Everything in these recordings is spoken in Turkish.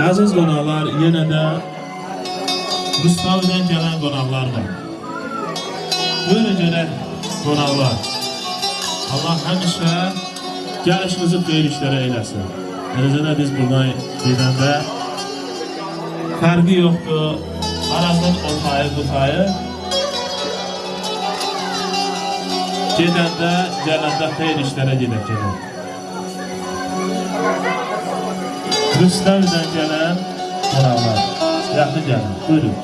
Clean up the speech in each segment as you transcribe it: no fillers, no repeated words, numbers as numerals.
Aziz qonaqlar, yenə də Rustavidən gələn qonaqlar var. Buyurun gələk qonaqlar. Allah həmişə gəlişinizi xeyir işlərə eyləsin. Eləcə də biz buradan gedəndə fərqi yoxdur. Arasın o tayı, bu tayı. Gedəndə, gələndə xeyir işlərə gedək. Rüstəvdən gələn qonaqlar. Yaxşı gəlin, buyurun.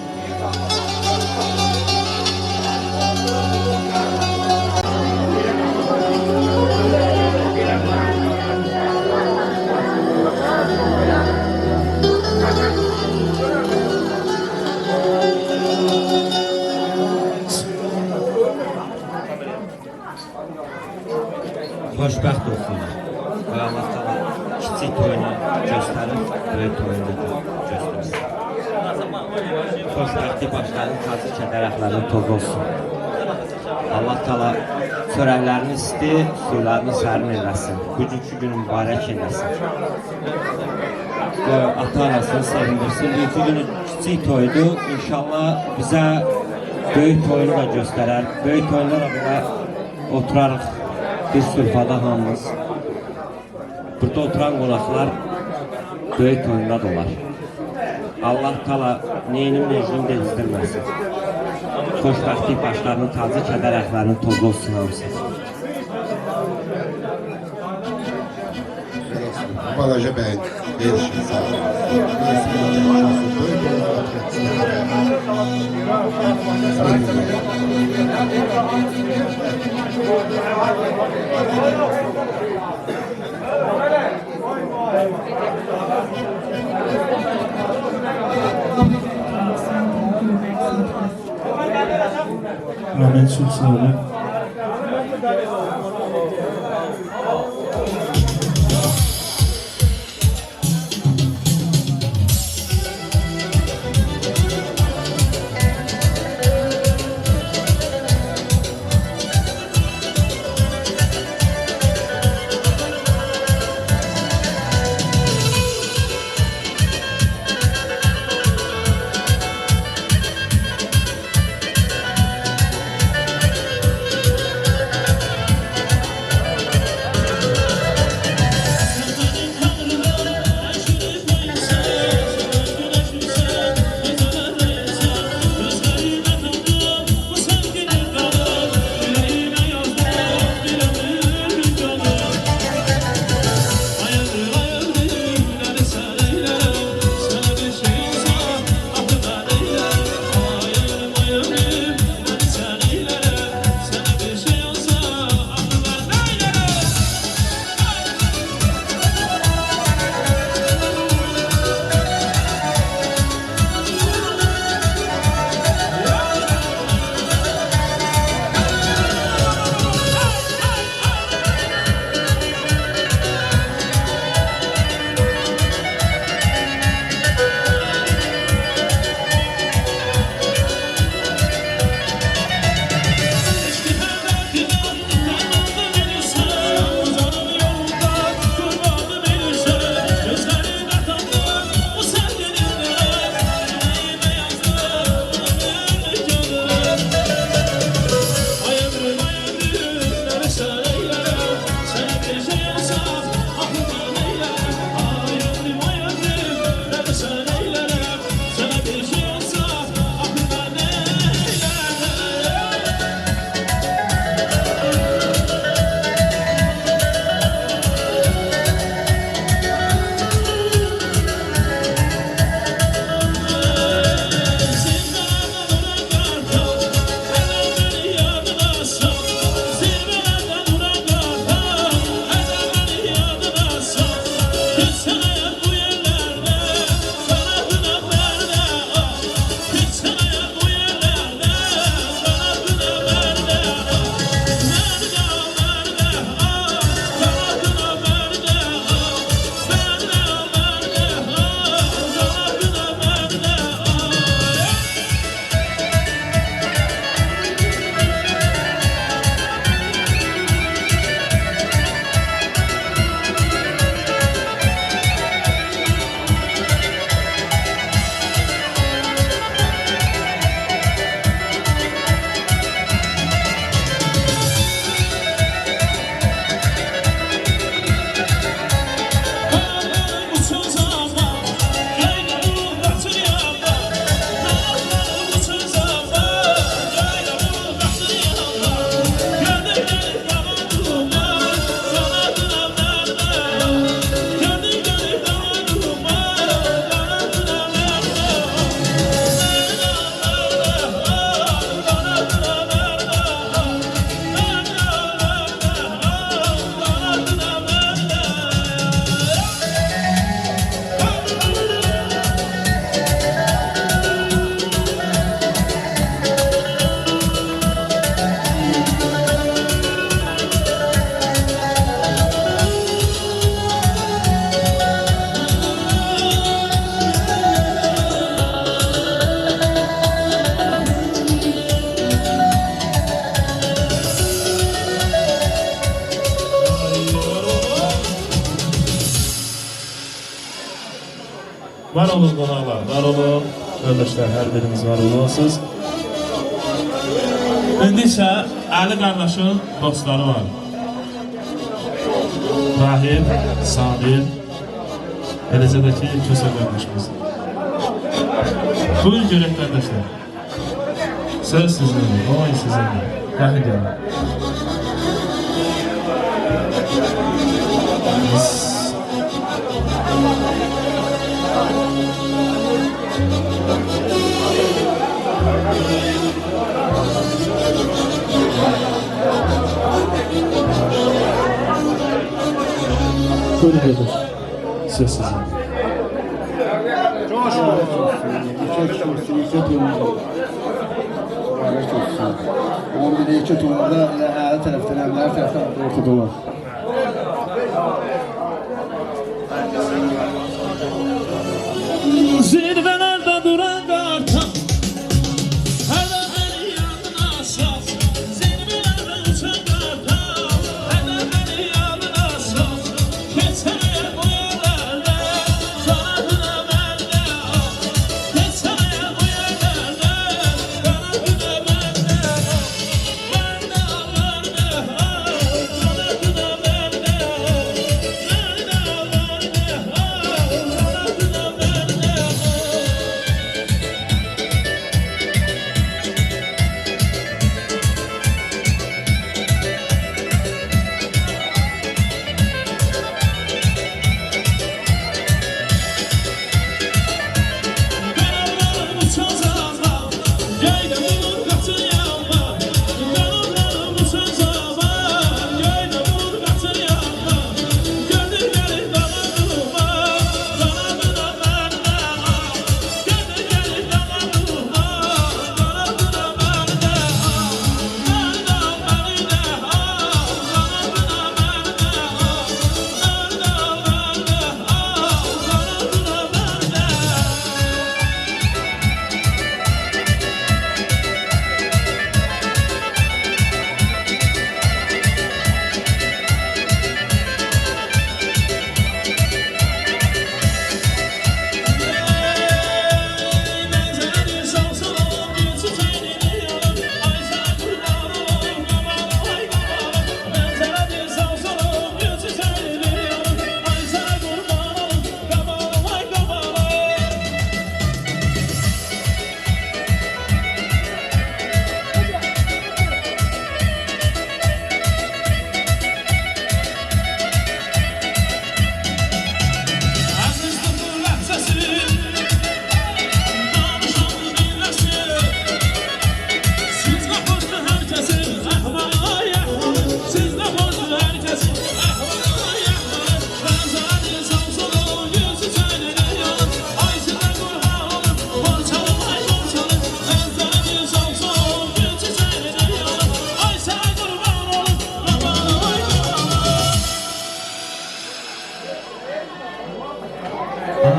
Xoşbəxt olsun. Allah təala kiçik toyunu göstərib, böyük toyunu göstərsin. Xoşbəxtli başların tacı kədər əxlərinin toz olsun. Allah təala çörəklərini isti, suylarını sərin eləsin. Bugünkü günü mübarək eləsin. Ata arasını sevindirsin. Bugünkü günü kiçik toydu. İnşallah bizə böyük toyunu da göstərər. Böyük toyunlara belə oturarıq. Bir sürfada hamımız. Burada oturan qonaqlar böyük toyunda dolar. Allah təala neyinin meclini də izdirməsin. Xoşbəxtlik başlarının tacı kədər əxlərinin tozlu olsun hamısı. Balaca bəyin erişin sağ olun. Amin, çok sağ olun. Var olun qonaqlar, var olun. Qardaşlar, hər biriniz var olun. İndi isə Ali qardaşın dostları var. Rahim, Sabir, eləcə də ki, Kösə qardaşımız. Buyurun görək qardaşlar. Söz sizindir, oy sizindir. Yaxın gəlin. Buyurun kardeş. Söz sizin. Çok olsun, iki tonunda. Mübarek olsun. Ama bir de iki tonunda her taraftan hem her taraftan ortada var. Zirvelerde duran kartal, her de her yanına saz. Zirvelerde uçan kartal, her de her yanına saz. Geçene bu yerlerde, kanadına bende al. Geçene bu yerlerde, kanadına bende al. Bende al, bende al, kanadına bende al. Bende al, bende al, kanadına bende al.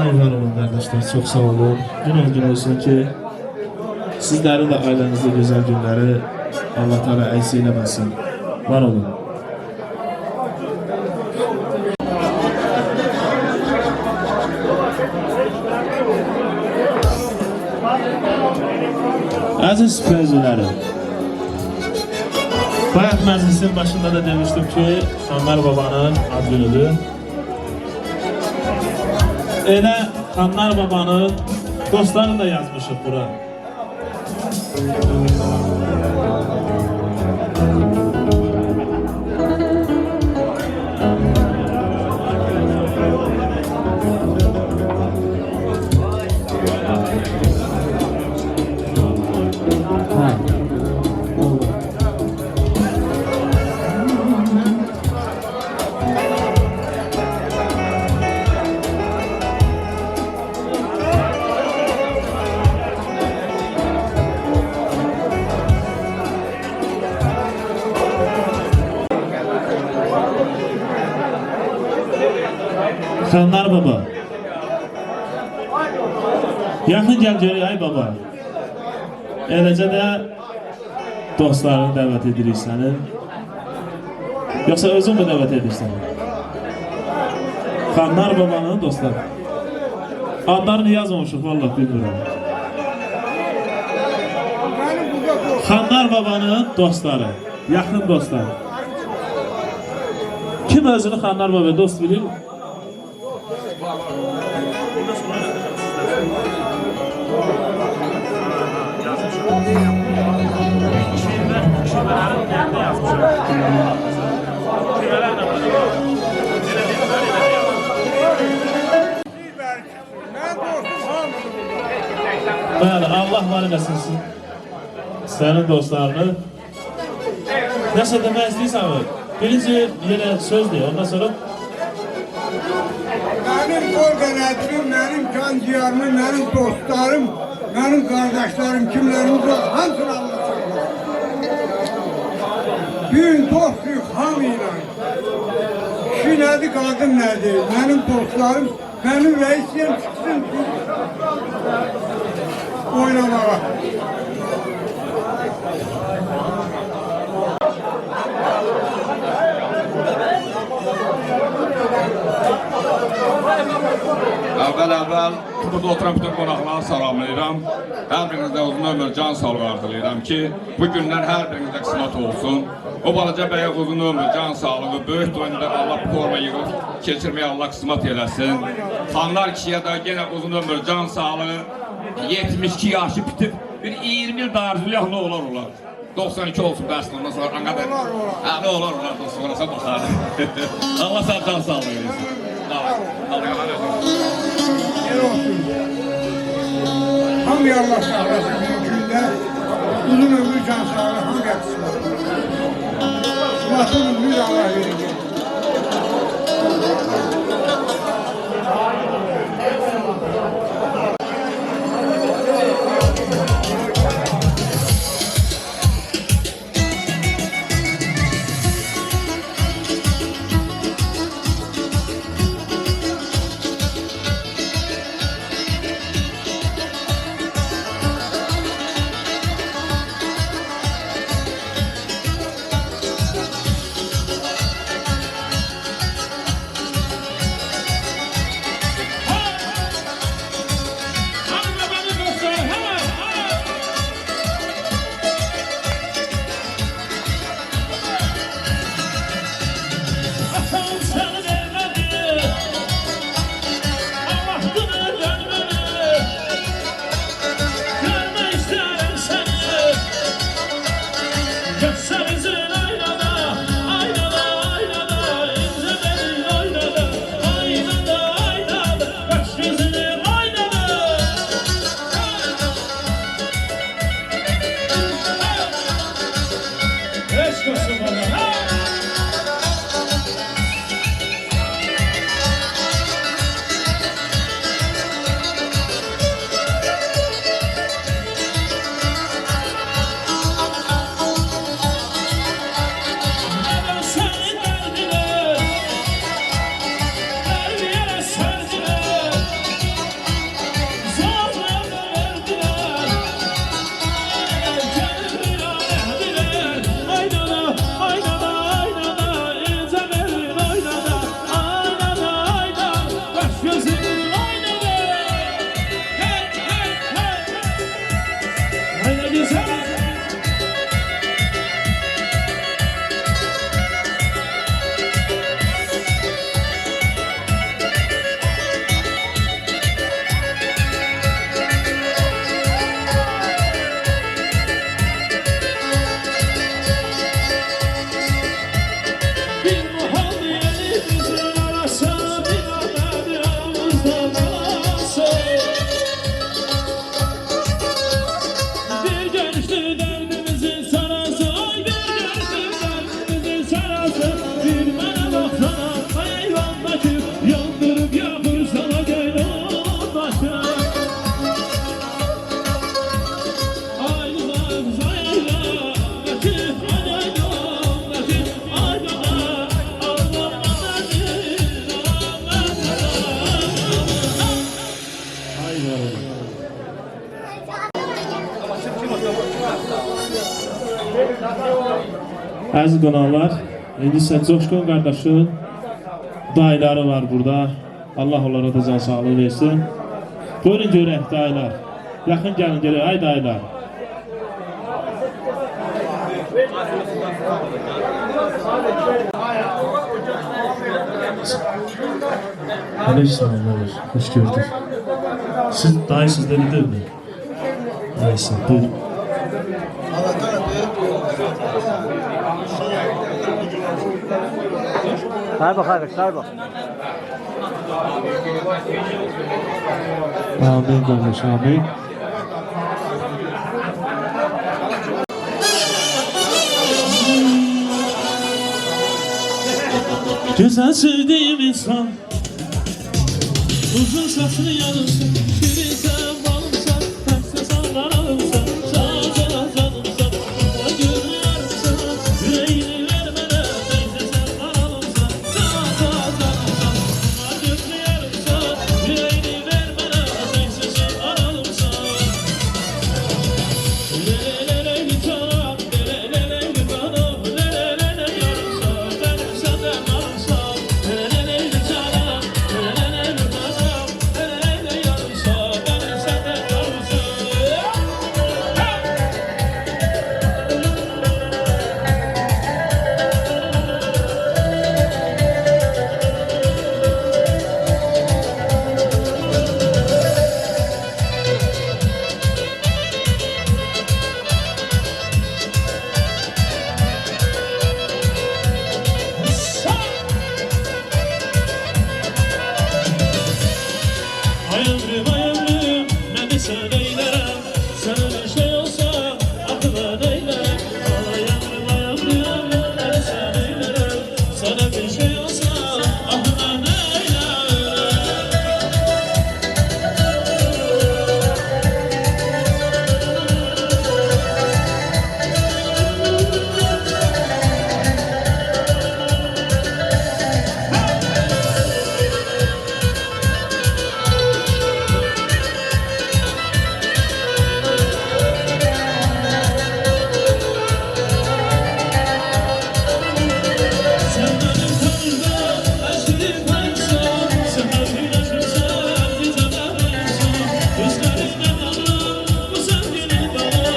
Ay var olun kardeşler, çok sağ olun. Gün olsun ki sizlerin de ailenizde güzel günleri Allah Teala eksik eləməsin. Var olun. Aziz sözcülerim, bayat meclisin başında da demiştim ki Xanlar Babanın ad günüdür. Elə Xanlar Babanın dostlarını da yazmışıq bura. Xanlar Baba. Yaxın gəl görək ay baba. Eləcə də dostlarını dəvət edirik sənin. Yoxsa özün mü dəvət edirsən? Xanlar Babanın dostları. Adlarını yazmamışıq, vallahi bilmirəm. Xanlar babanın dostları, yaxın dostları. Kim özünü Xanlar baba dost bilir? Bəli, Allah var eləsin sənin dostlarını. Nəsə demək istəyirsən mi? Birinci yenə söz deyil, ondan sonra Benim organizatörüm, benim can ciğerimi, benim dostlarım, benim kardeşlerim, kimlerimiz var, hamsını anlatacağım. Gün dostluk hamıyla. Kişi nedir, kadın nedir? Benim dostlarım, benim reisim çıksın oynamaya. Əvvəl burada oturan bütün qonaqları salamlayıram. Hər birinizdə uzun ömür, can sağlığı arzulayıram ki, bu gündən hər birinizdə qismət olsun. O balaca bəyə uzun ömür, can sağlığı, böyük toyunda Allah bu forma yığıb keçirməyə Allah qismət eləsin. Xanlar kişiyə də yenə uzun ömür, can sağlığı, 72 yaşı bitib, bir 20 il daha arzulayaq, nə olar. 92 olsun bəsin, ondan sonra nə qədər? Ne olar, sonrasa baxar. Allah sağ can sağlığı eləsin. Yer olsun. Hamıya Allah sağlasın bir günde. Uzun ömür can sağlığı hamı yapsın. Sılatın ömrü de Allah verecek. Əziz qonaqlar, indi isə Coşqun qardaşın dayıları var burada. Allah onlara da can sağlığı versin. Buyurun görək dayılar. Yaxın gəlin görək, ay dayılar. Aleykümselam, hoş gördük. Siz dayısınız değil mi? Dayısın, buyurun. Hayır bak. Amin kardeş, amin. Güzel sevdiğim insan, uzun saçlı yanımsın, gülüysen balımsan, terse sallanalımsan, sağ canımsan, o görüyorsan, yüreğini vermene, terse sallanalımsan, sağ canımsan, o görüyorsan, yüreğini vermene, terse sallanalımsan. Leleleleyli canım, leleleleyli canım, lelelele yarımsan, benim senden varımsan, leleleyli canım, lelelele canım, lelelele yarımsan, benim senden varımsan. Ay ömrüm, ne desem eylerim, sana bir şey olsa aklıma neylerim. Ay ömrüm, ne desem eylerim, sana bir şey olsa aklıma neylerim. Sen benim kanımda eşkinim kayınsan, sen benim aşkımsan, güzel arayınsan. Gözlerinden aldım bu sevginin dalı,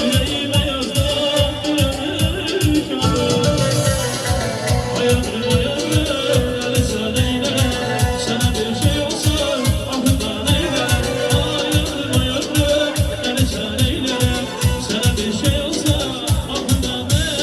yüreğime yazdım bu ömür kağıdı. Ay ömrüm, ne desem eylerim, sana bir şey olsa aklımdan eylerim. Ay ömrüm, ne desem eylerim, sana bir şey olsa aklımdan eylerim.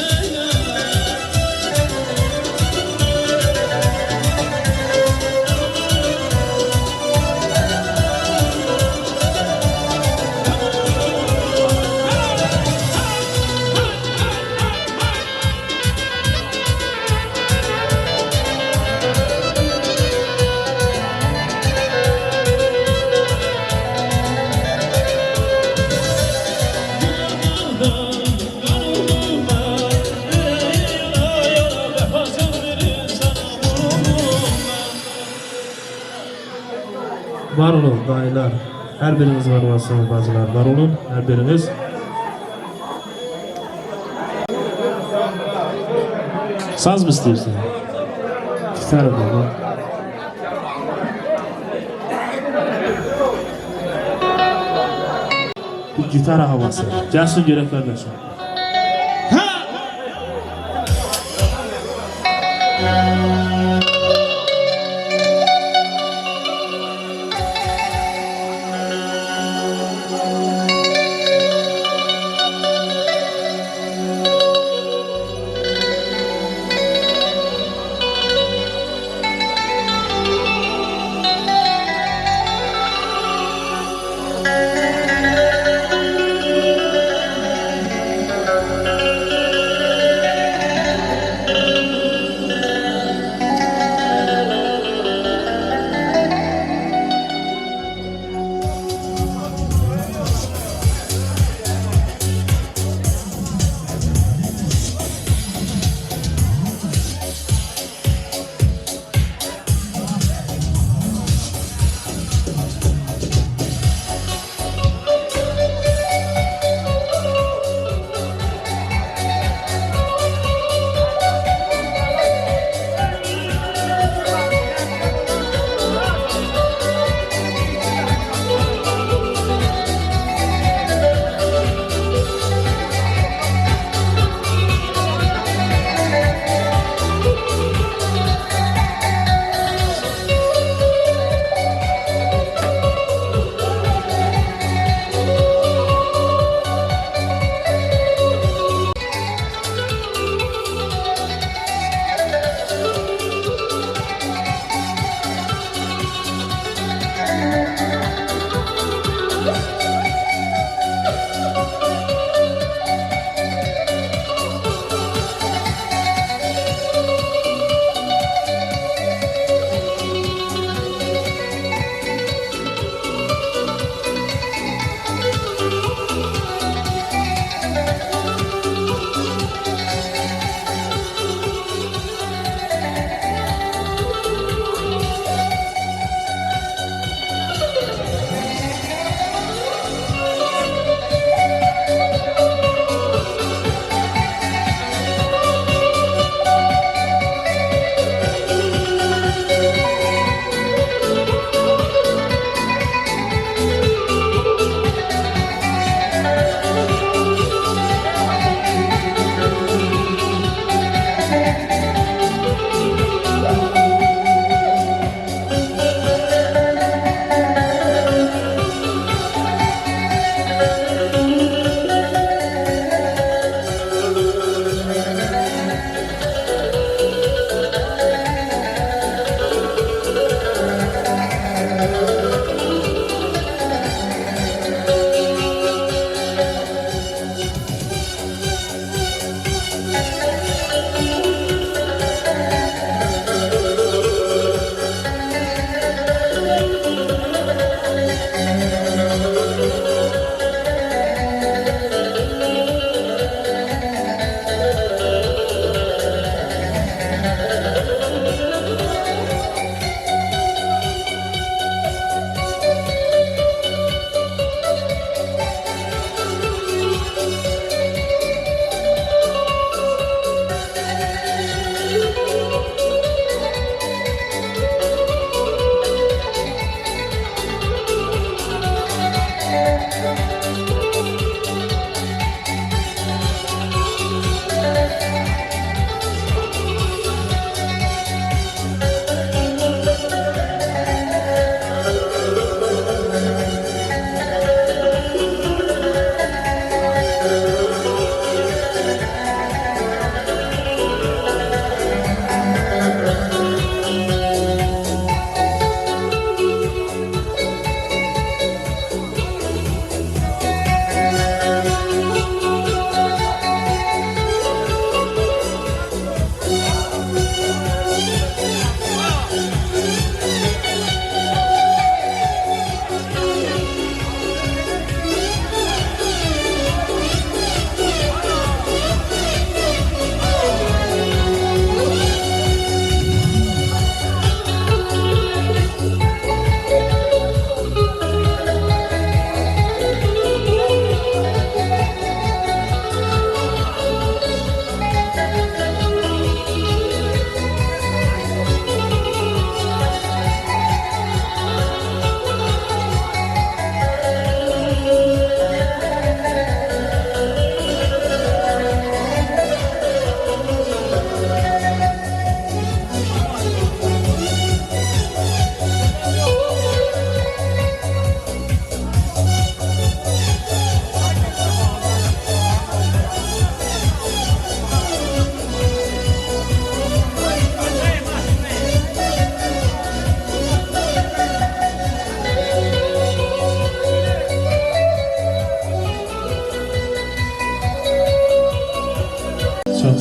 Var olun dayılar. Her biriniz var olasınız bacılar. Var olun her biriniz. Saz mı istiyorsun? İsterim baba. Bir gitar havası. Gelsin görek kardeşim.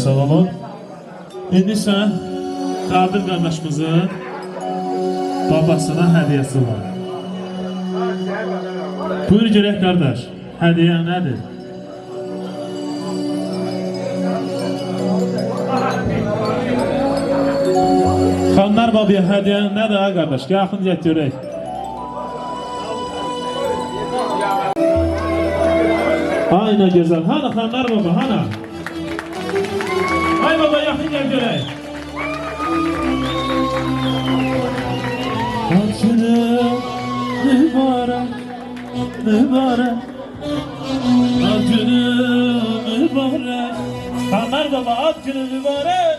sağ olun. İndi isə Qadir qardaşımızın babasına hədiyəsi var. Buyur görək qardaş, hədiyə nədir? Xanlar babaya hədiyə nədir ha qardaş? Yaxın get görək. Ay ne güzel. Hana Xanlar baba, hana. Ay baba yaxın gel görək. Ad günüm mübarək, mübarək. Ad günüm mübarək. Xanlar baba, ad günüm mübarək.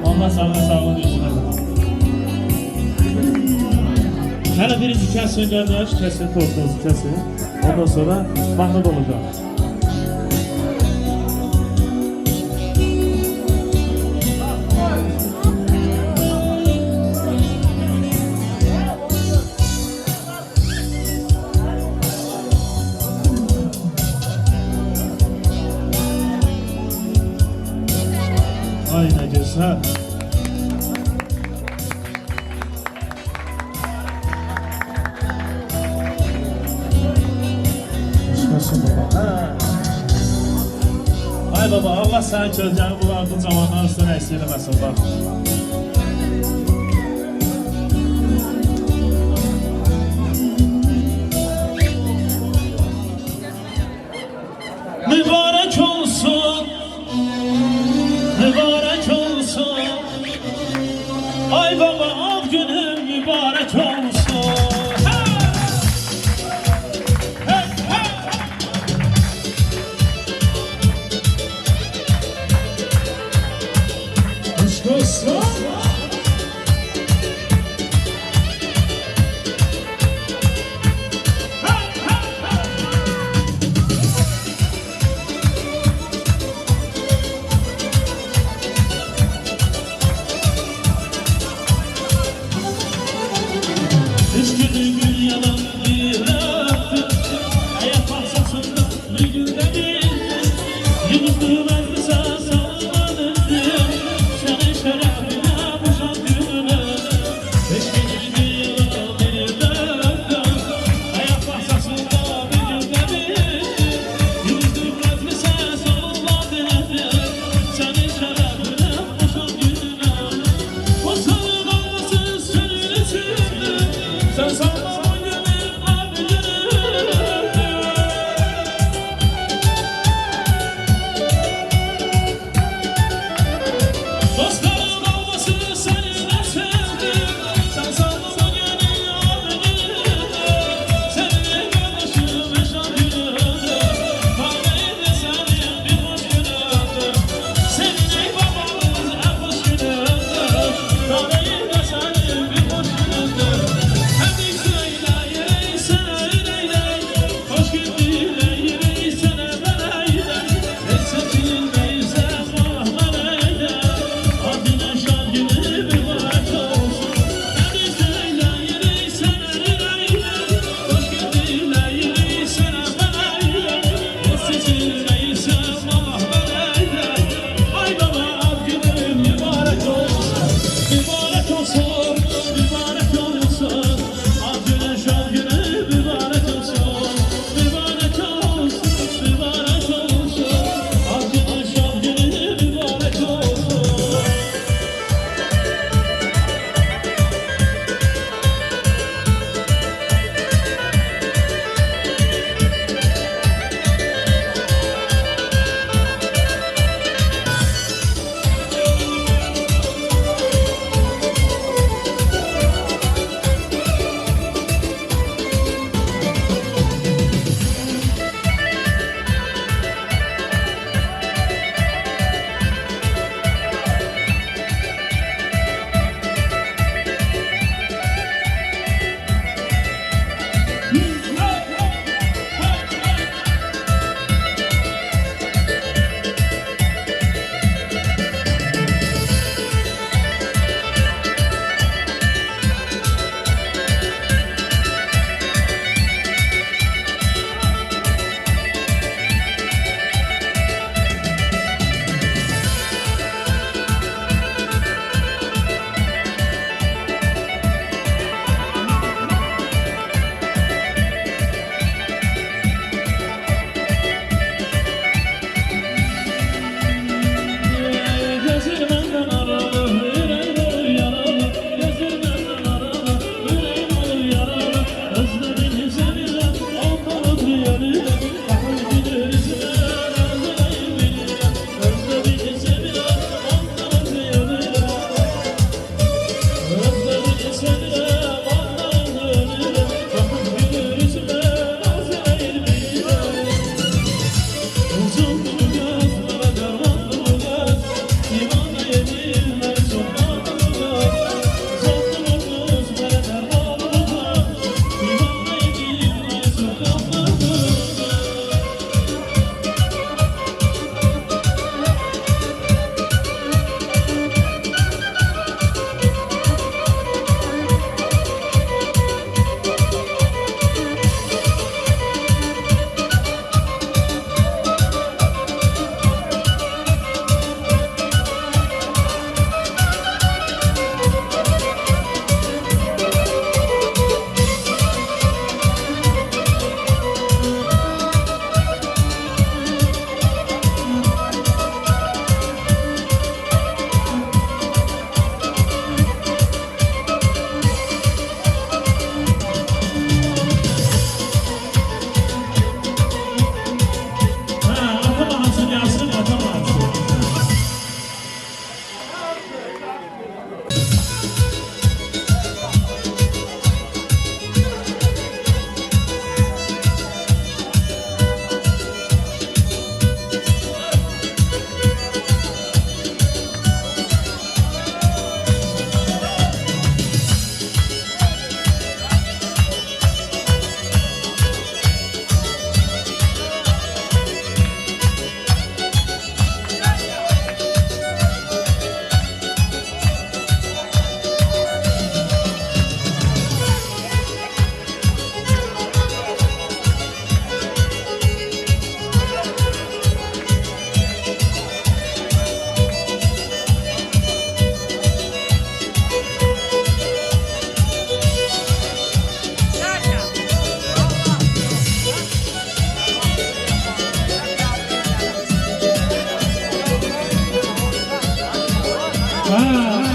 Allah sağ olun diyorsun. Hele birinci kesin kardeş, kesin tortunuzu kesin. Ondan sonra mahmut olacağım. Ay ne güzel. Ay baba, Allah sen çözeceğini bulardın zamanlar üstüne eksiyelemesin bak. Mübarek olsun, mübarek olsun. Ay baba, av günün mübarek olsun.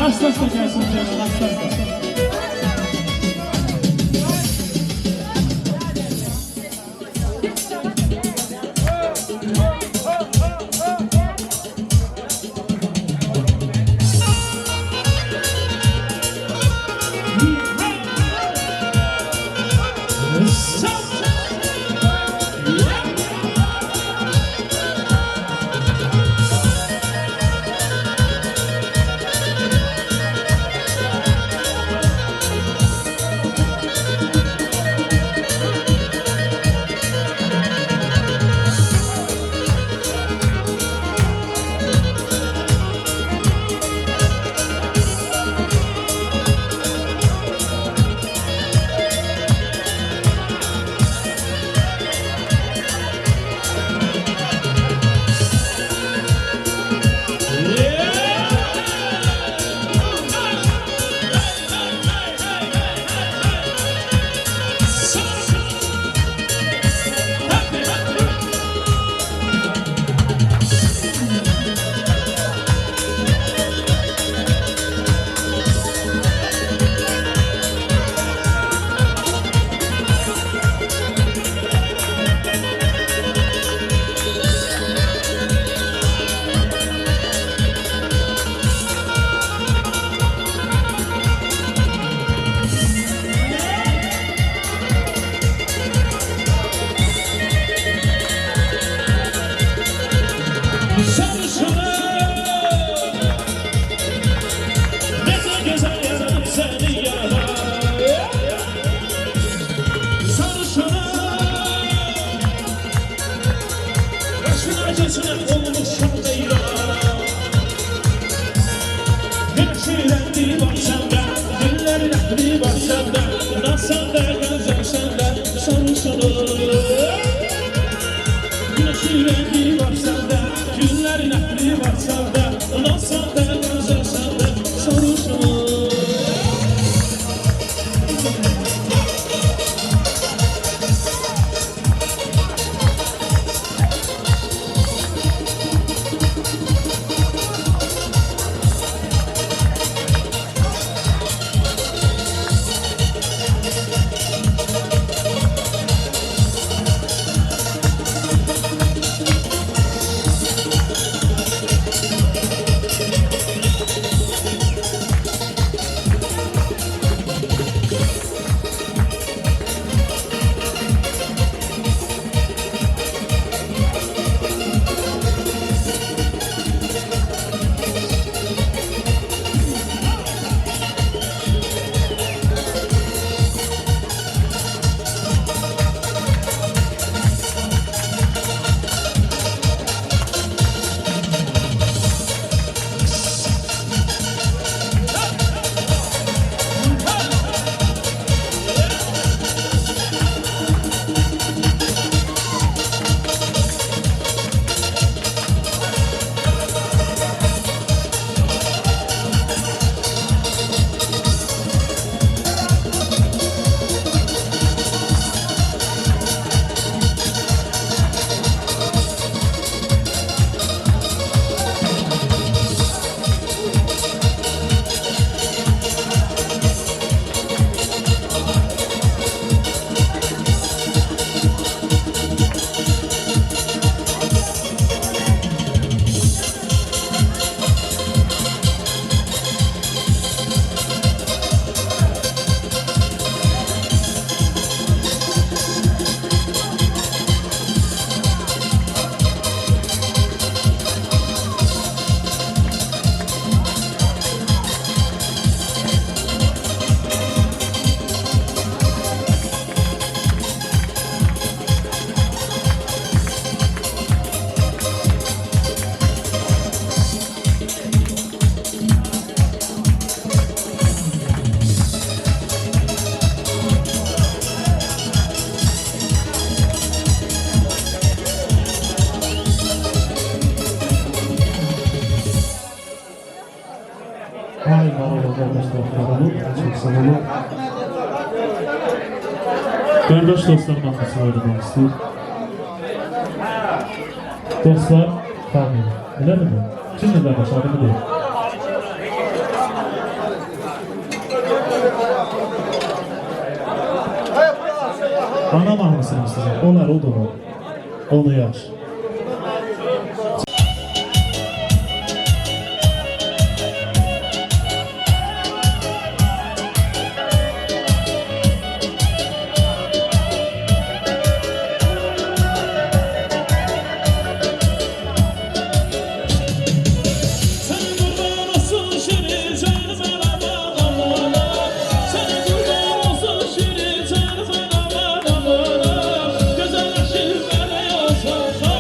Asla gelsin canım, asla. Vay merhaba kardeşler, çok sağ olun. Kardeş dostlar mahnısını oynamak istiyorum. Dostlar, tahmin. Öyle mi? Şimdi kardeş adımı değil. Ana mahnısını size. Onlar o da onu yaş. Güzel aşık bana olsa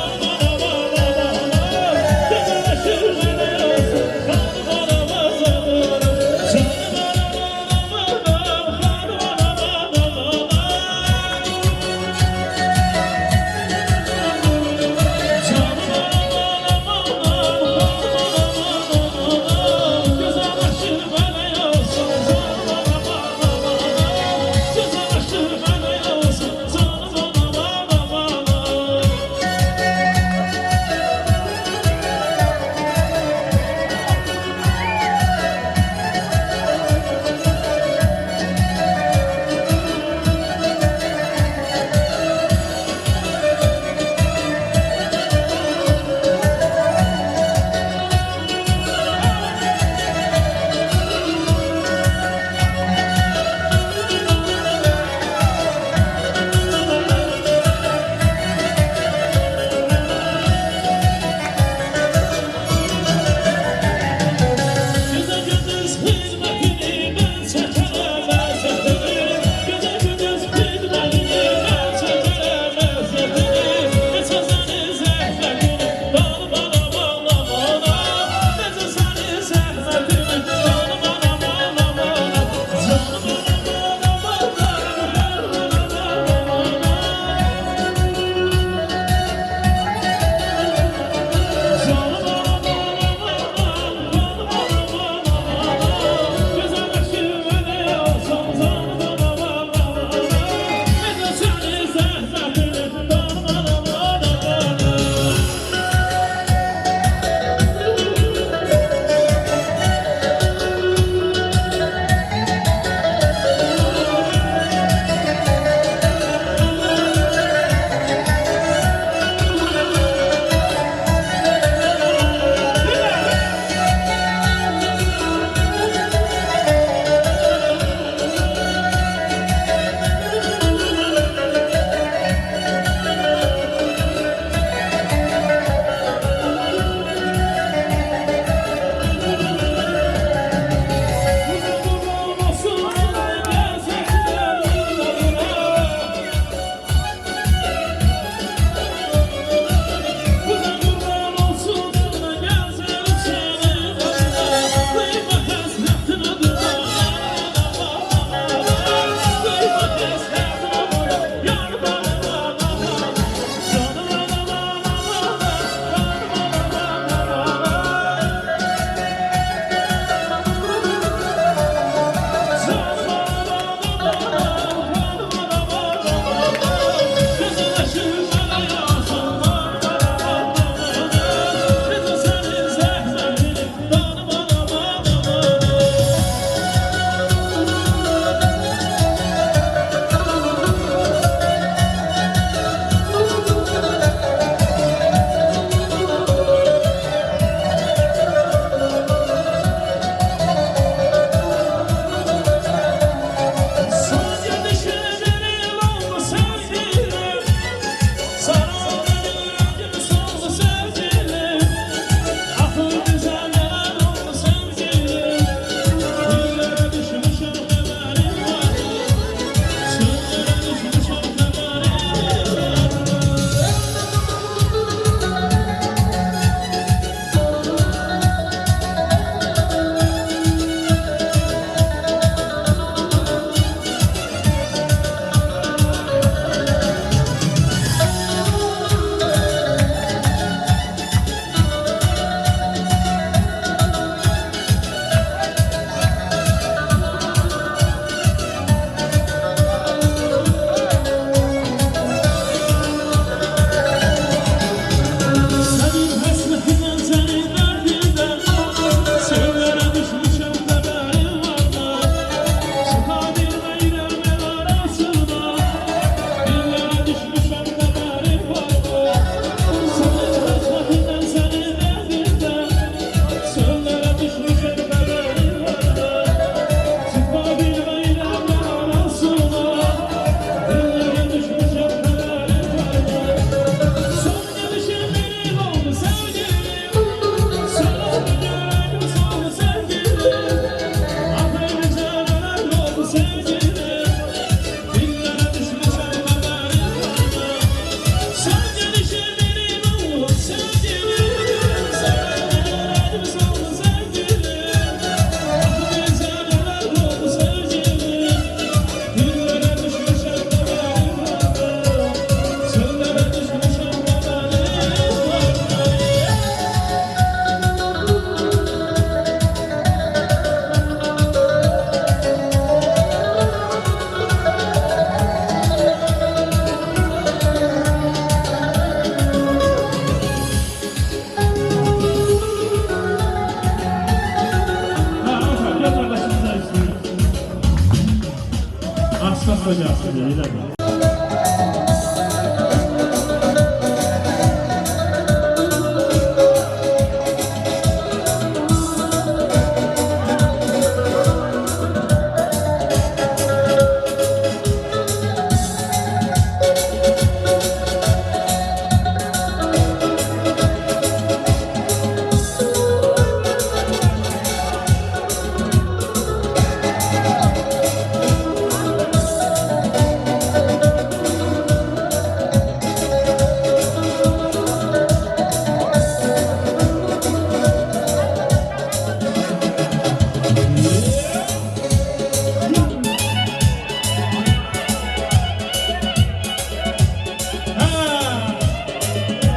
da gelsin öyle mi?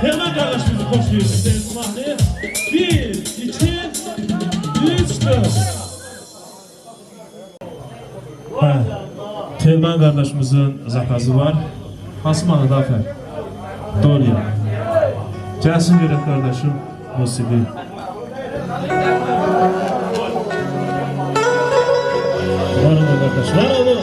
Hemen kardeşimizi koşuyoruz. Sevgili Mahdi. 1, 2, 3, 4. Telman kardeşimizin zakazı var. Hasmanı da afer. Doğru ya. Gelsin görek kardeşim. Musiki. Var mı kardeş? Var mı?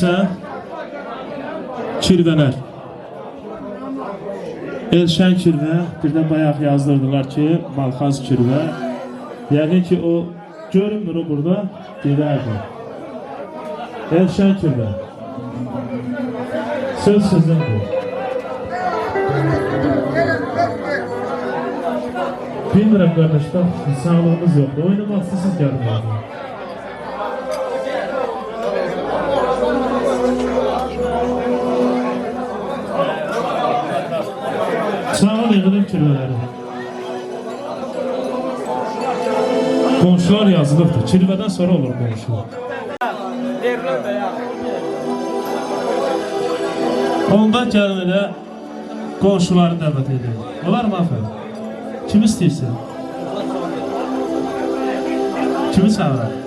isə kirvələr. Elşən kirvə, bir də bayaq yazdırdılar ki, Balxaz kirvə. Yəqin ki, o görünmür o burada, deyərdi. Elşən kirvə. Söz sizindir. Bilmirəm qardaşlar, sağlığımız yoxdur. Oynamaq istəsiz gəlməyəcək. Sağ ol yığılıb kirvələri. Qonşular yazılıbdır. Kirvədən sonra olur qonşu. Ondan gəlin elə qonşuları dəvət edin. Olar mı afər? Kim istəyirsən? Kimi çağırar?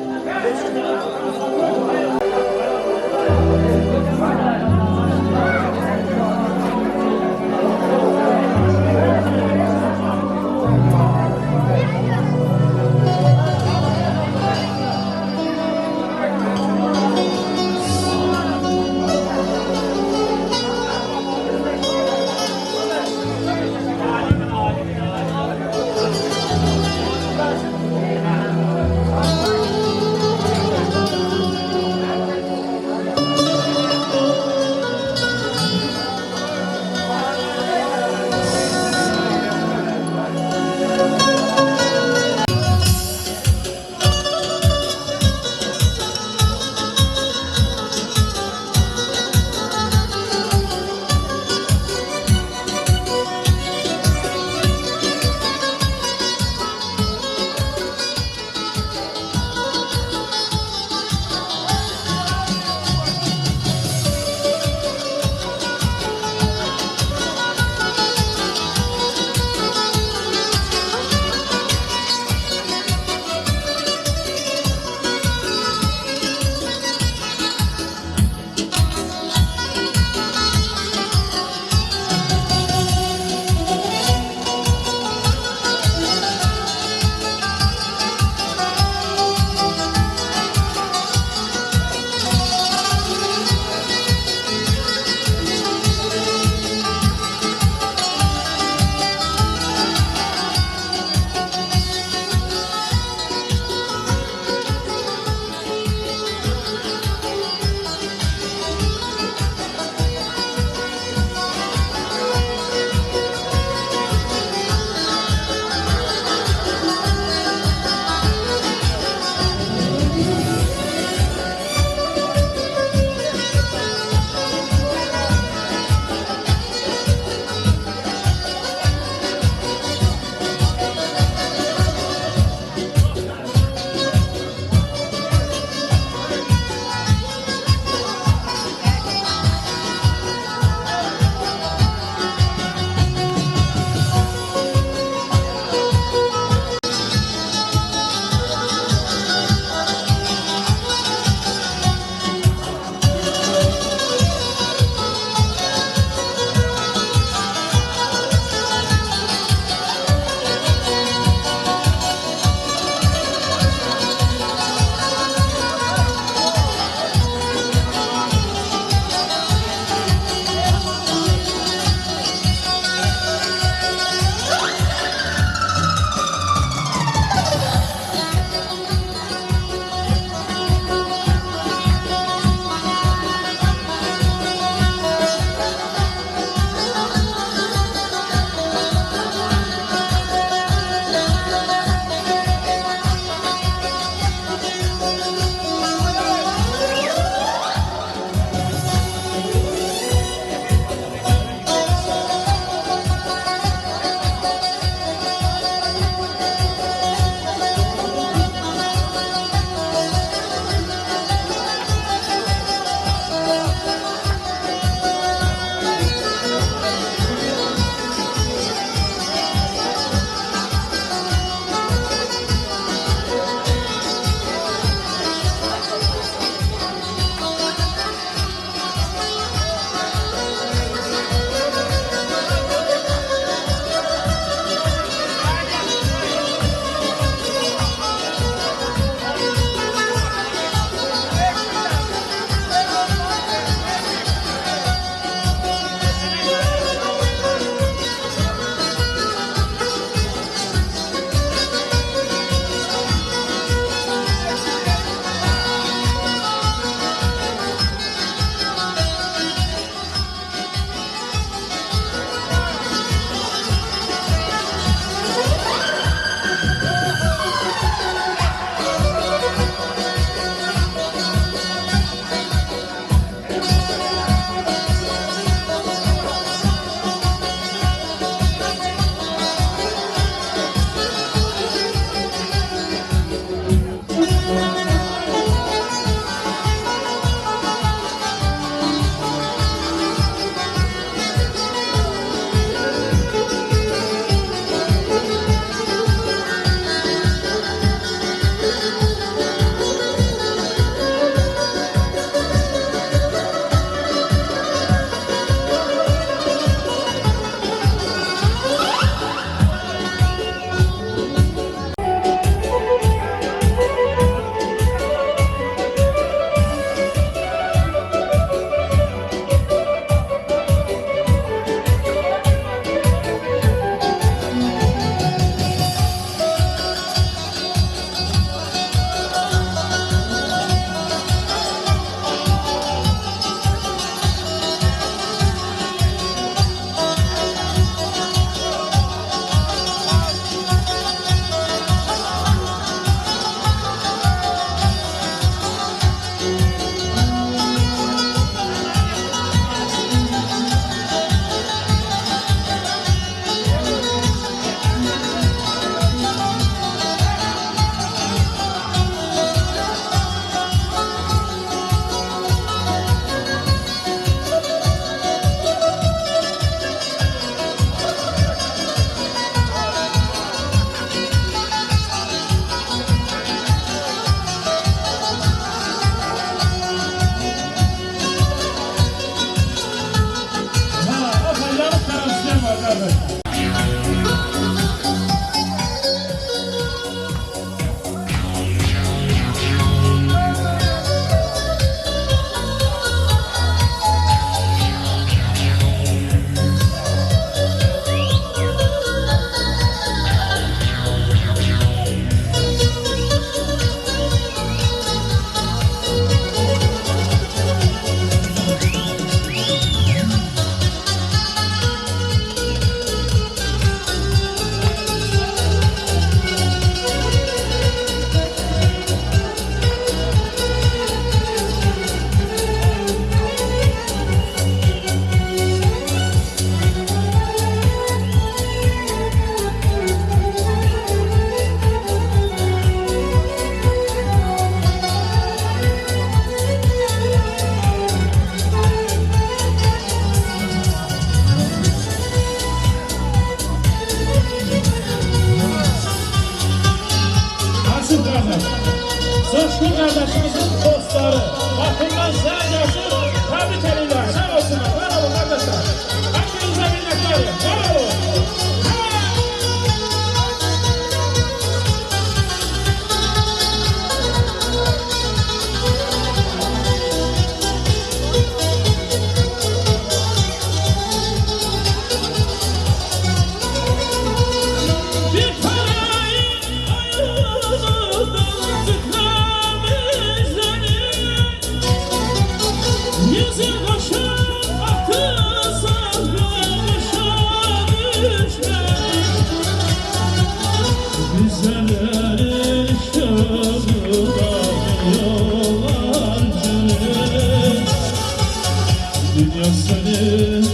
benim,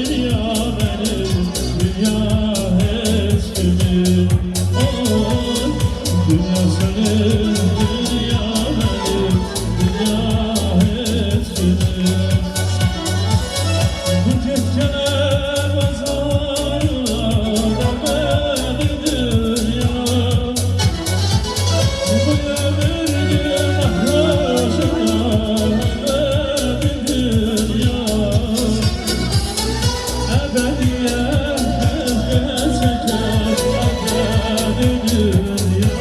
dünya benim, dünya eskimin. Oy, dünya senin, dünya benim, dünya eskimin. Bu geceler pazarına dönmedi dünya. Bu ömür mahraşına dönmedi dünya. Ebediyet çeker ebedi dünya.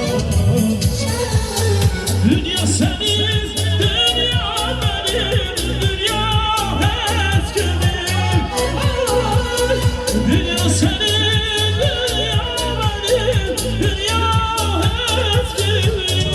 Dünya senin, dünya benim, dünya eskimin. Ay, dünya senin, dünya benim, dünya eskimin.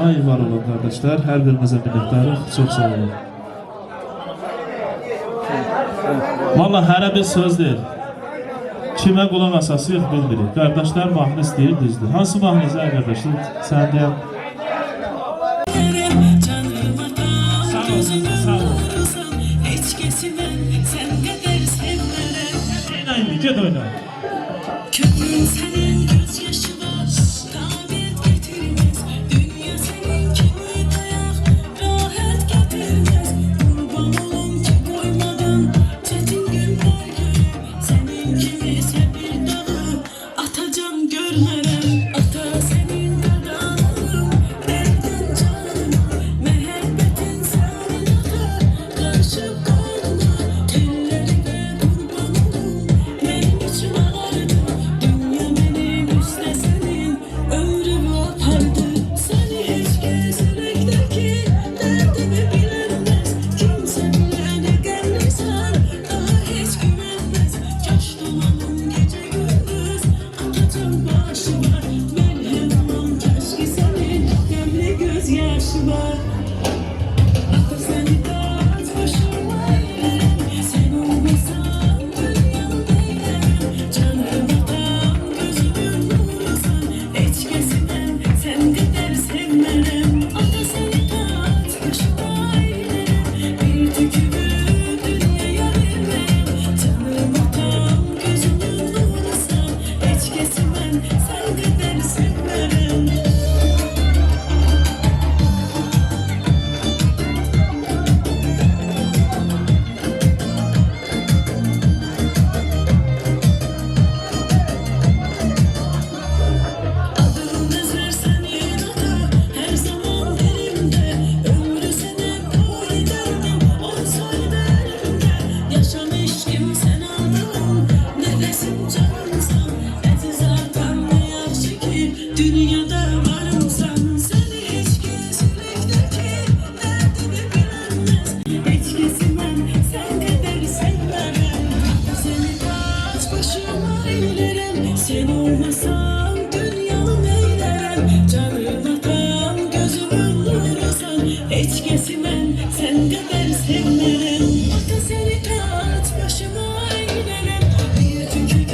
Ay var olun kardeşler, her birinize minnettarım, çok sağ olun. Vallahi her bir söz değil. Kime kulak asası yok bildirir. Kardeşler mahnı isteyir düzdür. Hansı mahnı sen kardeşler? Sen de yap. Sağ olsun, sağ olun. İnayın, git oyna. Köprün senin gözyaşı var, davet getirmez. Dünya senin kimi dayak, rahat getirmez. Kurban olun ki koymadan, çetin günler görüp. Senin kimi bir dağı, atacağım görmerem. Ata senin dadanım, derdin canıma. Mehebbetin senin akar, karşı kalma. Tellerine kurban olun, benim için ağırdı. Dünya benim üstte senin, ömrümü apardı. Seni hiç kesinlikle ki, derdimi bilinmez. Kimse bilene gelmesen, daha hiç güvenmez. Yaş dolanım gece gündüz, atacağım başıma. Merhem olun keşke senin, nemli gözyaşı var. Ata seni dağıt başıma eğlerim. Sen olmasan dünyam değilim. Canım atam gözümün nurusun. Hiç kesimem sen kadar sevmerim. Ata seni dağıt başıma eğlerim. Bir tükürü dünyaya vermem. Canım atam gözümün nurusun. Hiç kesimem sen kadar sevmerim. Adın ezer senin ata, her zaman elimde. Ömrü sana boy ederdim, olsaydı elimde. Yaşamış kimsen anladım, nefesim canımsan. Eti zaten dünyada varımsan seni hiç kesinlikle derdini bilemez. Hiç kesimem sen kadar sevmem. Seni kaç başıma eylerim. Sen olmasan dünyam eylerim. Canım atam gözümün nursan. Hiç kesimem sen kadar sevmem. Ata seni kaç başıma eylerim. Bir tükürük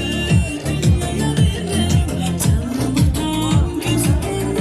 dünyaya veririm. Canım atam gözümün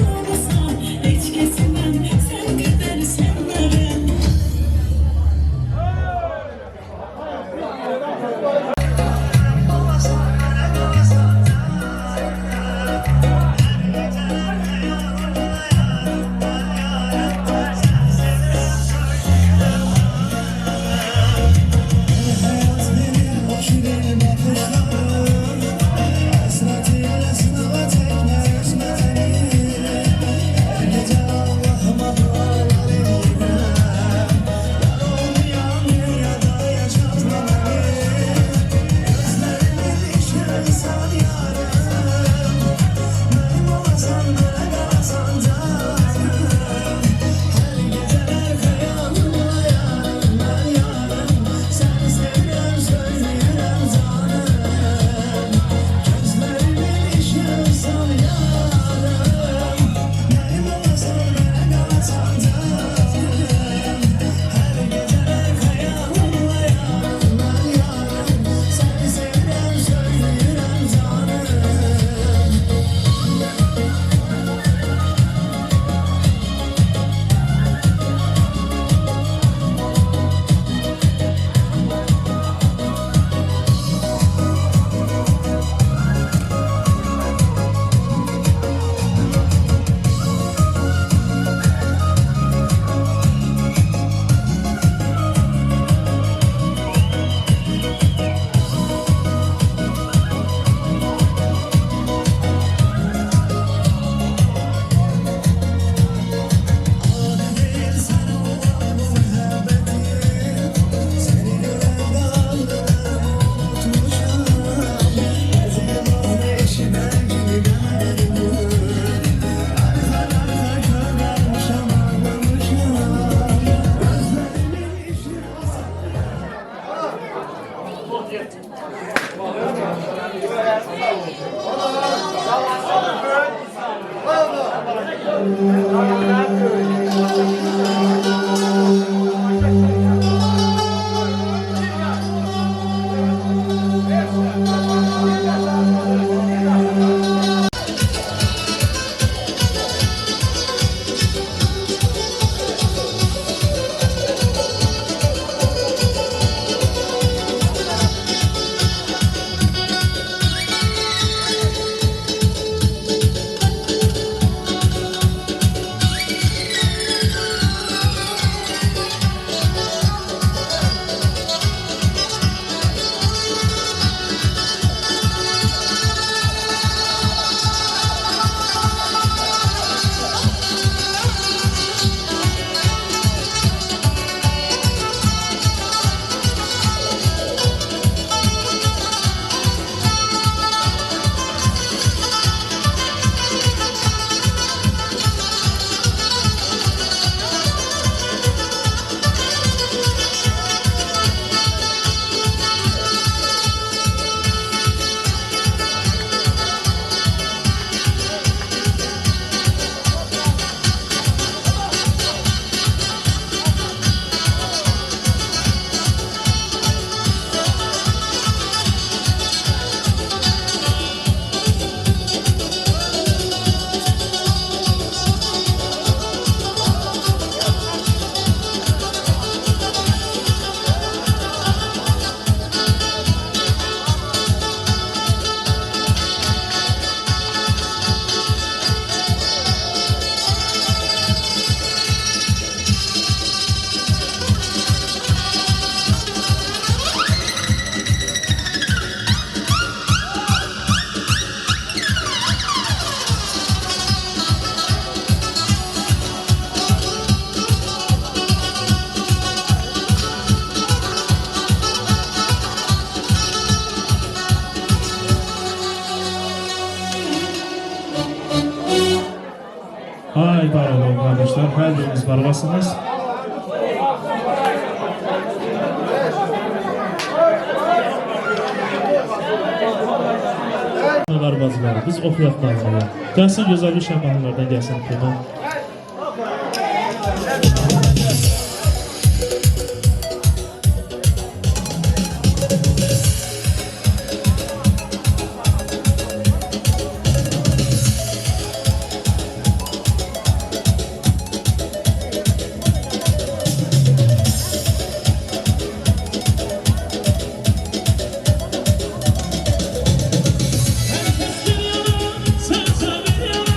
Ay var olun kardeşler, her biriniz var olasınız. Var bazıları, biz okuyaq bazıları. Gəlsin gözəl bir şəmanlardan gəlsin konu. Herkes bir yana, sen bir yana.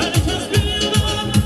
Herkes bir yana,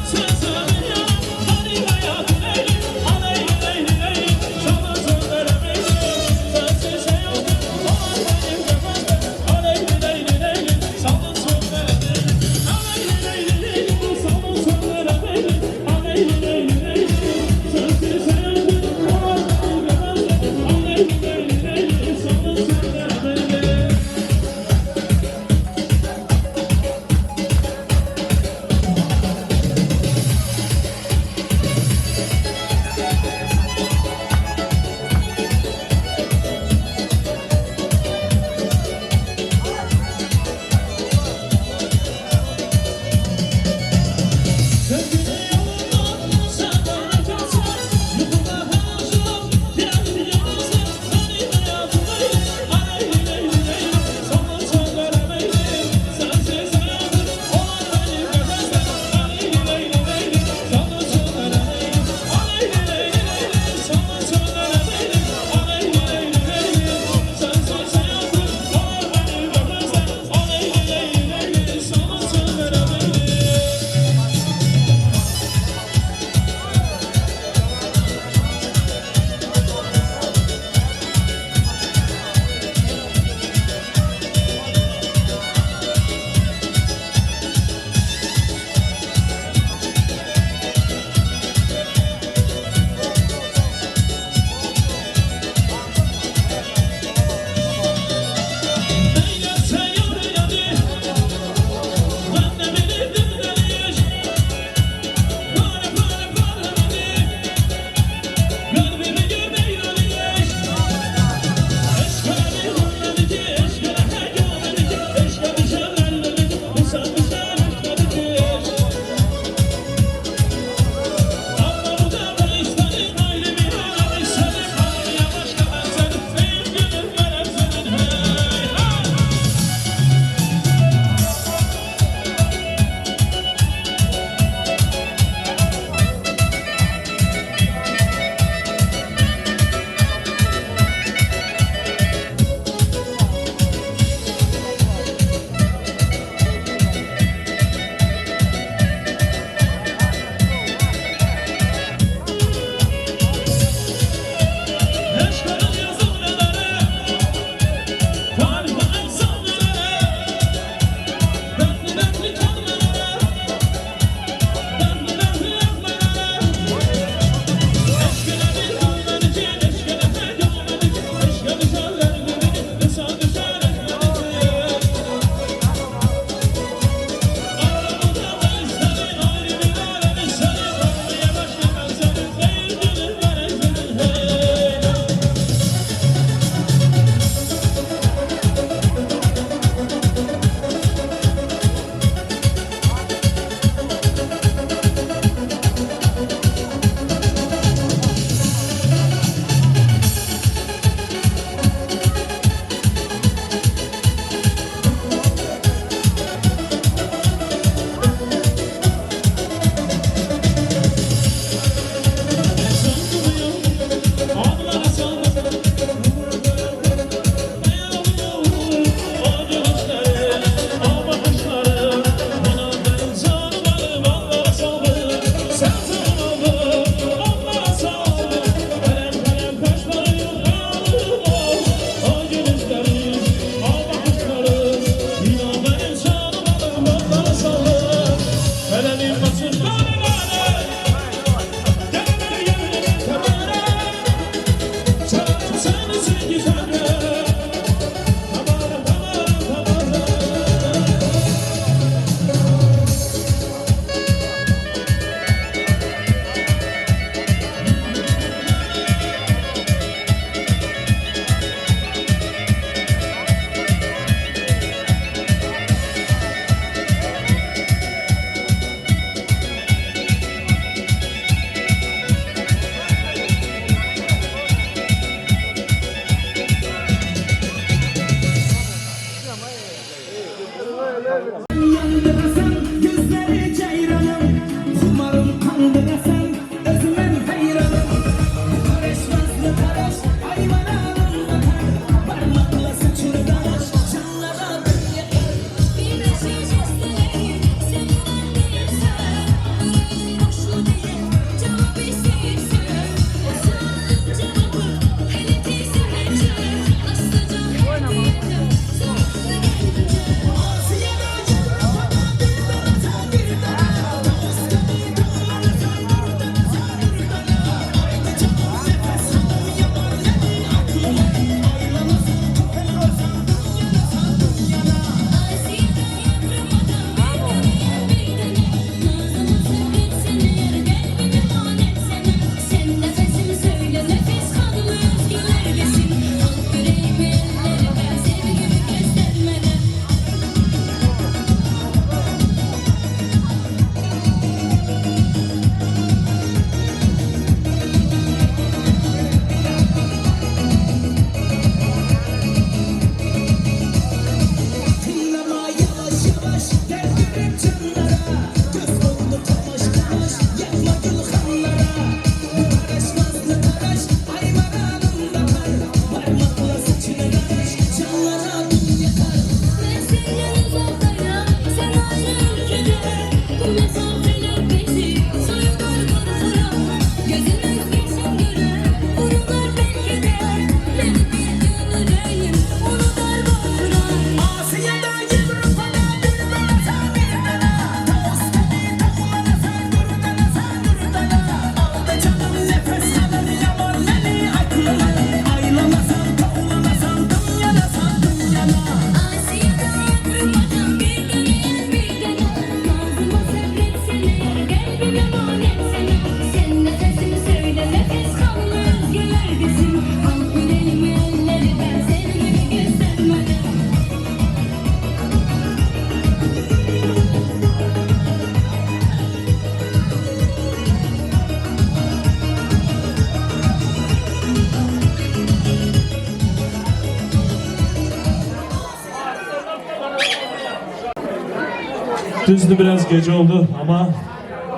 Düzdür biraz gece oldu ama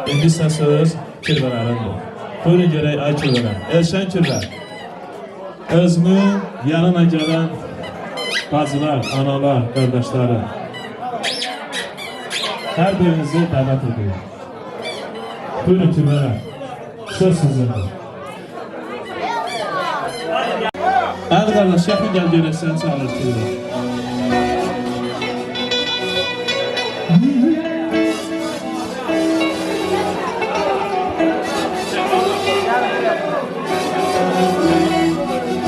indi səsiz kirvələrindir. Buyurun görək ay kirvələr. Elşən kirvə. Özünü yanına gələn bacılar, analar, qardaşları. Hər birinizi dəvət edir. Buyurun kirvələr. Söz sizindir. Əli qardaş, yaxın gəl görək sən çağırır kirvə.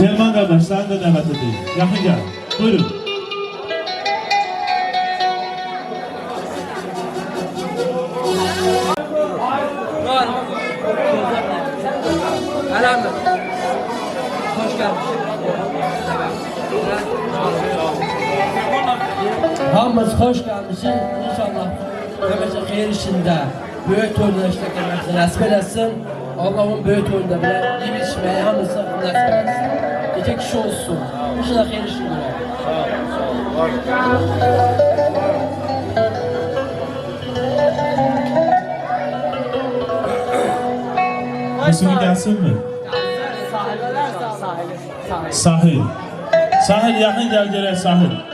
Telman qardaş, səni də dəvət edeyim. Yaxın gəl. Buyurun. Hoş geldin. Hamımız hoş gelmişiz. İnşallah Mehmet'in hayır işinde büyük toyunda iştirak etmekten nasip etsin. Allah'ın büyük toyunda bile iyi içmeye hamımıza nasip etsin. Gece kişi olsun. İnşallah hayır işinde. Müslüm'ü gelsin mi? Sahil. Sahil yaxın gəl görək Sahil.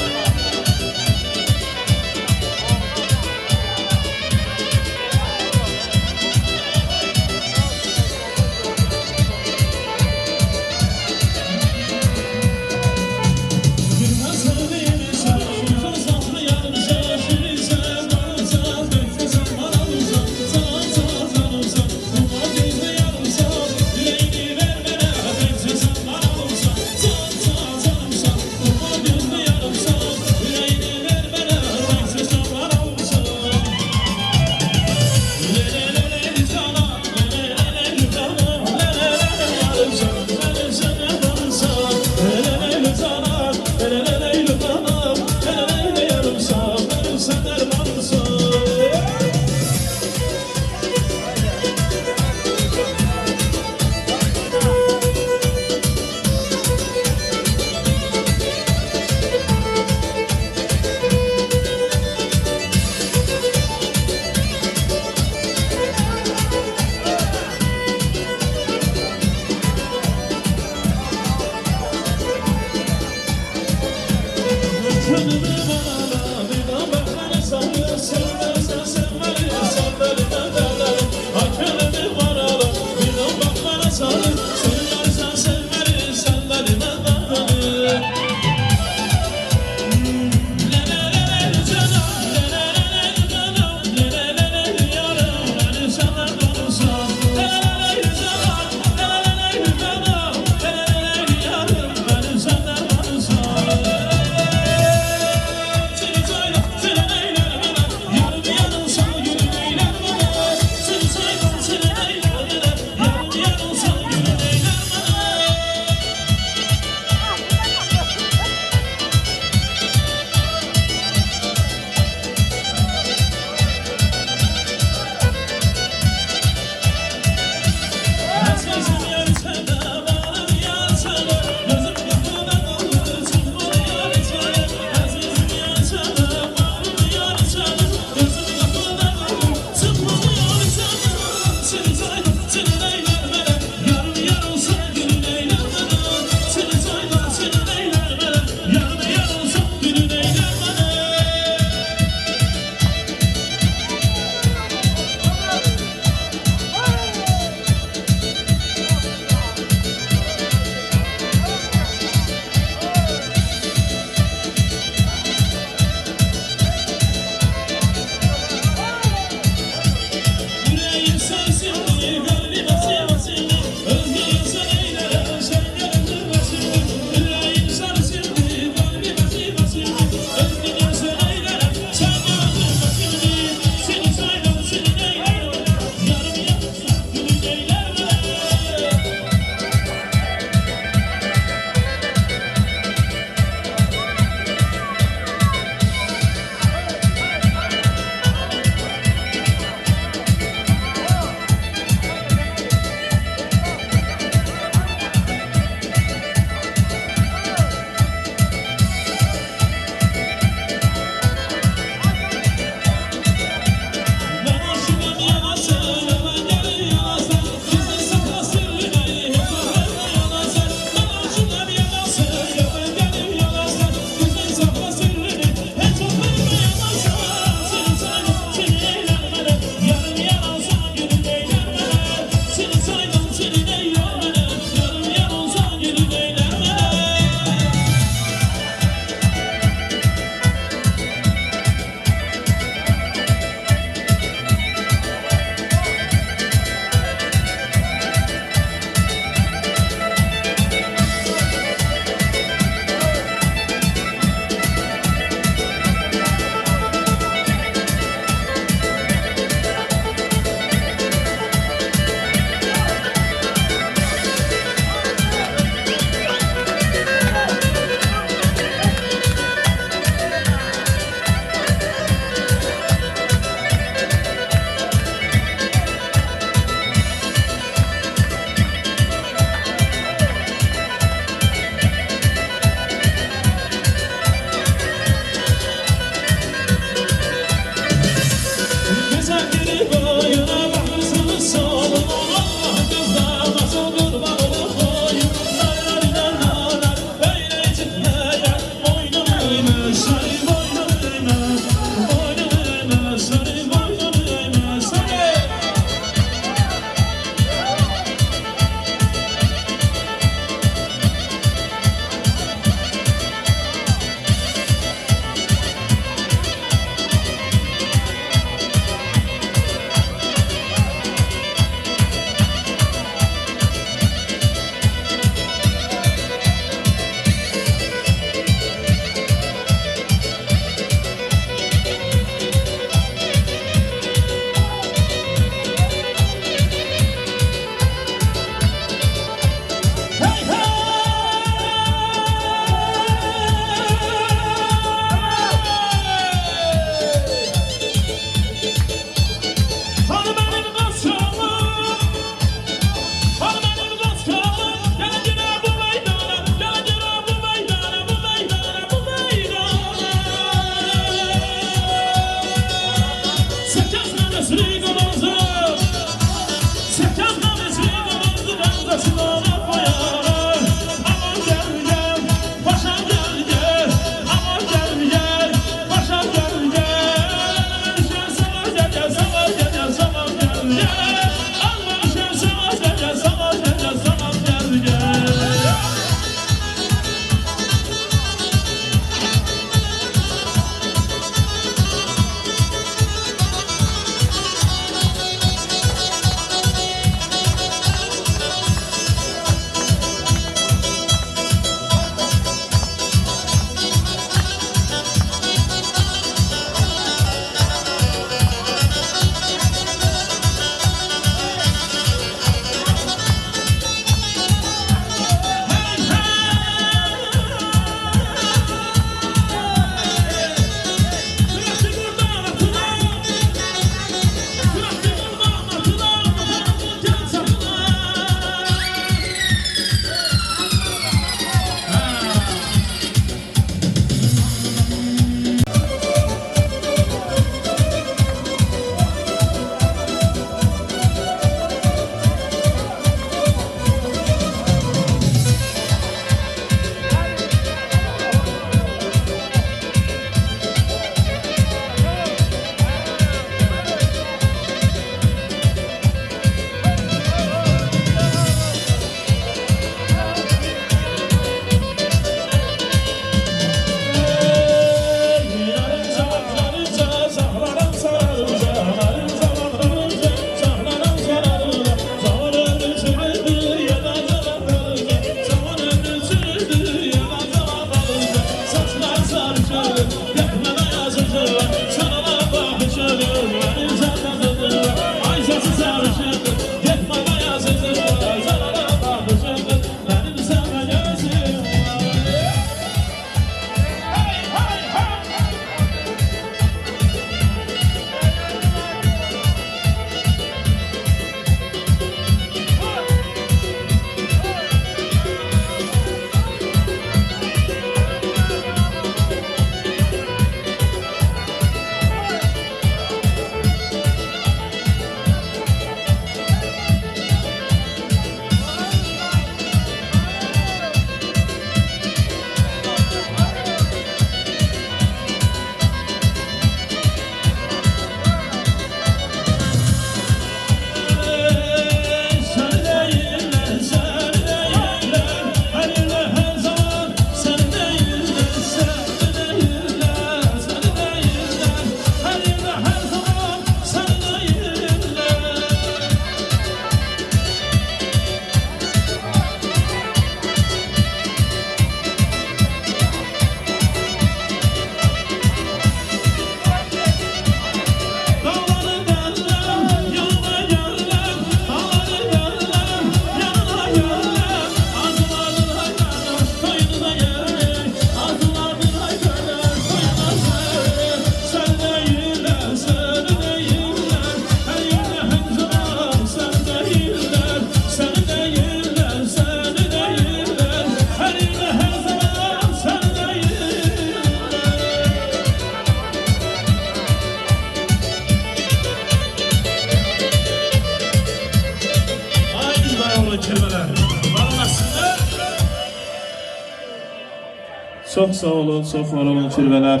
Çox sağ olun, çox var olun kirvələr.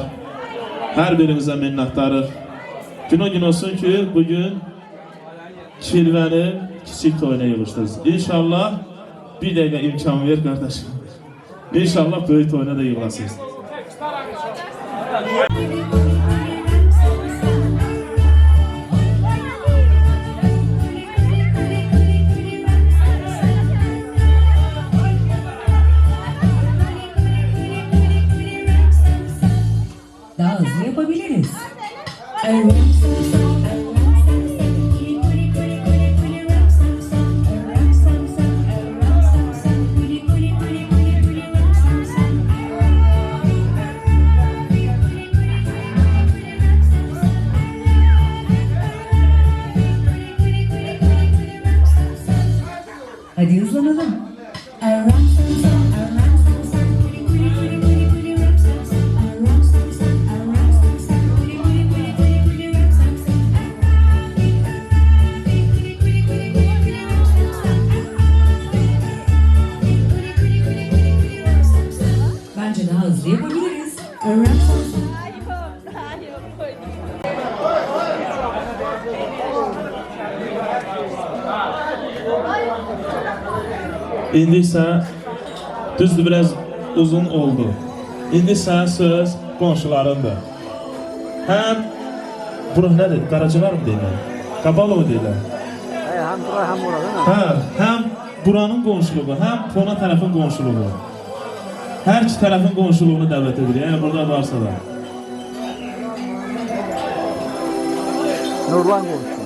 Hər birinizə minnətdarıq. Gün o gün olsun ki bugün Kirvənin kiçik toyuna yığışdınız. İnşallah bir dəqiqə imkan ver kardeşim. İnşallah böyük toyuna da yığılasınız. Daha hızlı yapabiliriz. Hadi hızlanalım. Bence daha hızlı yapabiliriz. İndi ise düzdür biraz uzun oldu. İndi ise söz qonşularındır. Hem bura nedir? Qaracılar mı deyirlər? Qabalov deyirlər. Hem bura hem orada değil mi? Hə, hem buranın qonşuluğu, hem Pona tərəfin qonşuluğu. Hər iki tərəfin qonşuluğunu dəvət edir. Yəni burada varsa da. Nurlan konuşuyor.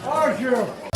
Aşık.